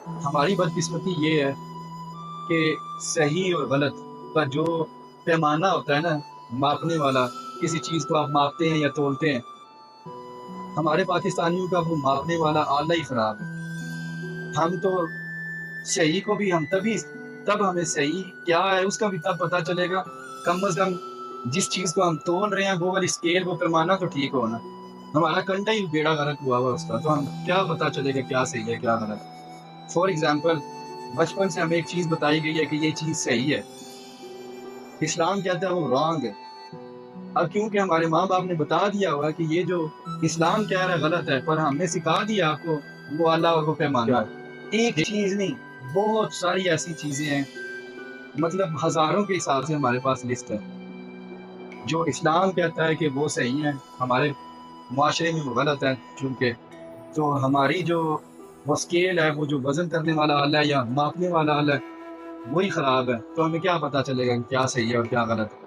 ہماری بدقسمتی یہ ہے کہ صحیح اور غلط کا جو پیمانہ ہوتا ہے نا، ماپنے والا، کسی چیز کو آپ ماپتے ہیں یا تولتے ہیں، ہمارے پاکستانیوں کا وہ ماپنے والا آلہ ہی خراب ہے۔ ہم تو صحیح کو بھی ہم تب ہمیں صحیح کیا ہے اس کا بھی تب پتہ چلے گا، کم از کم جس چیز کو ہم تول رہے ہیں وہ والی اسکیل، وہ پیمانہ تو ٹھیک ہونا۔ ہمارا کنڈا ہی بیڑا غرق ہوا ہوا اس کا، تو ہم کیا پتہ چلے گا کیا صحیح ہے کیا غلط ہے۔ فار ایگزامپل، بچپن سے ہمیں ایک چیز بتائی گئی ہے کہ یہ چیز صحیح ہے، اسلام کہتا ہے وہ رانگ ہے۔ اب کیونکہ ہمارے ماں باپ نے بتا دیا ہوا کہ یہ جو اسلام کہہ رہا ہے غلط ہے، پر ہم نے سکھا دیا آپ کو وہ آلہ اور وہ پیمانہ ہے۔ ایک چیز نہیں، بہت ساری ایسی چیزیں ہیں، مطلب ہزاروں کے حساب سے ہمارے پاس لسٹ ہے، جو اسلام کہتا ہے کہ وہ صحیح ہے، ہمارے معاشرے میں وہ غلط ہے، چونکہ تو ہماری جو وہ اسکیل ہے، وہ جو وزن کرنے والا آلہ ہے یا ماپنے والا آلہ ہے، وہی خراب ہے۔ تو ہمیں کیا پتہ چلے گا کہ کیا صحیح ہے اور کیا غلط ہے۔